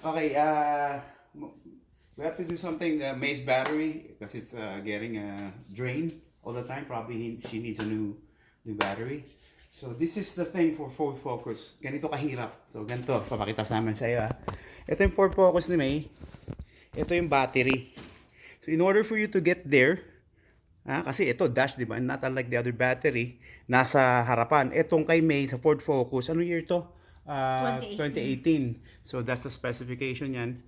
Okay, we have to do something, May's battery, because it's getting drained all the time. Probably she needs a new battery. So this is the thing for Ford Focus. Ganito kahirap. So ganito, papakita sa amin sa iyo. Ito yung Ford Focus ni May. Ito yung battery. So in order for you to get there, kasi ito dash, di ba? Not unlike the other battery, nasa harapan. Itong kay May sa Ford Focus, ano year to? 2018. So that's the specification yan.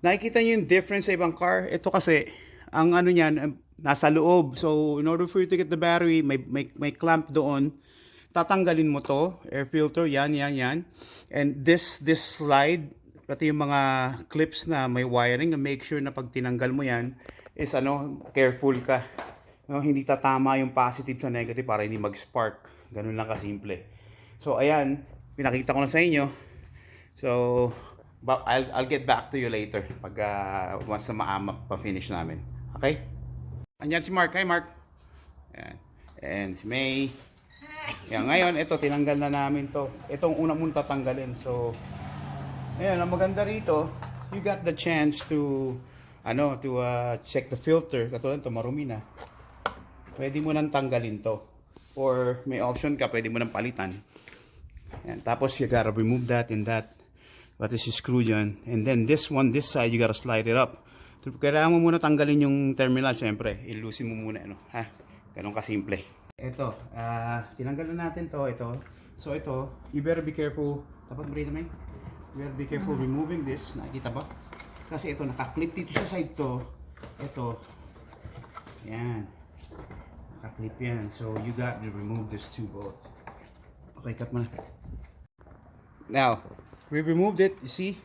Nakikita niyo yung difference sa ibang car. Ito kasi, ang ano niyan, nasa loob. So in order for you to get the battery, may clamp doon. Tatanggalin mo to, air filter, yan. And this slide, pati yung mga clips na may wiring, na make sure na pag tinanggal mo yan, is careful ka. No, hindi tatama yung positive sa negative para hindi mag-spark. Ganun lang kasimple. So ayan, pinakita ko na sa inyo. So I'll get back to you later pag once na pa-finish namin. Okay? Andyan si Mark. Hi Mark. Ayan. And si May. Yan, ngayon, ito, tinanggal na namin to. Itong una mong tatanggalin. So, ayan, ang maganda rito, you got the chance to check the filter. Katulad ito, marumi na. Pwede mo nang tanggalin to. Or may option ka, pwede mo nang palitan. Ayan, tapos you gotta remove that and that. What is yung screw dyan. And then this one, this side, you gotta slide it up. Kailangan mo muna tanggalin yung terminal, syempre. Ilusin mo muna, Ganun kasimple. Ito, tinanggal na natin to, ito. So ito, you better be careful. Dapat breathe naman. You better be careful removing this. Nakikita ba? Kasi ito, nakaklip dito sa side to. Ito. Yan. Nakaklip yan. So you got to remove this two both. Okay, cut mo na. Now, we removed it, you see?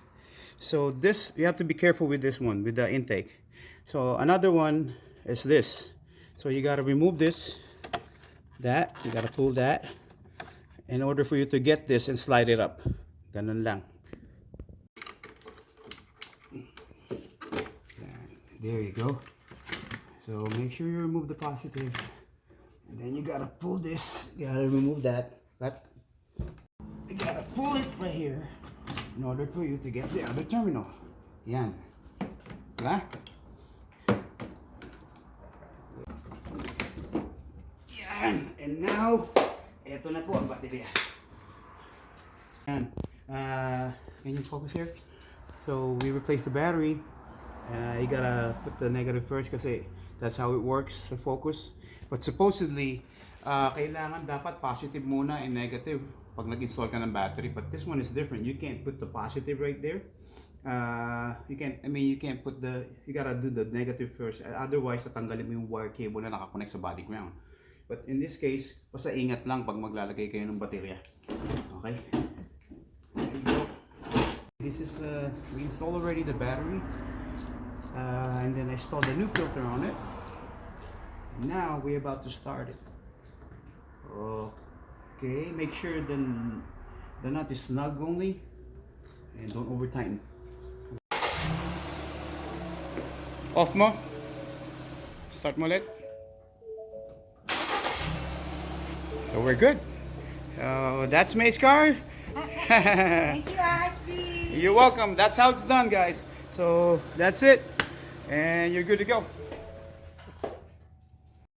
So this, you have to be careful with this one, with the intake. So another one is this. So you got to remove this, you got to pull that in order for you to get this and slide it up. Ganun lang. There you go. So make sure you remove the positive. And then you got to pull this. You got to remove that. You got to pull it right here in order for you to get the other terminal. Yan. Diba? And now, eto na po ang baterya. Yan. Can you focus here? So we replaced the battery. You gotta put the negative first kasi that's how it works, the focus. But supposedly, kailangan dapat positive muna and negative pag nag-install ka ng battery. But this one is different. You can't put the positive right there. You can't put you gotta do the negative first. Otherwise, tatanggalin mo yung wire cable na nakakonect sa body ground. But in this case, basta ingat lang pag maglalagay kayo ng baterya. Okay? There you go. This is, we installed already the battery. And then I installed the new filter on it. And now we're about to start it. Okay, make sure the nut is snug only. And don't over tighten. Off mo. Start mo ulit. So we're good. That's May's car. Thank you, Ashby. You're welcome. That's how it's done, guys. So that's it. And you're good to go.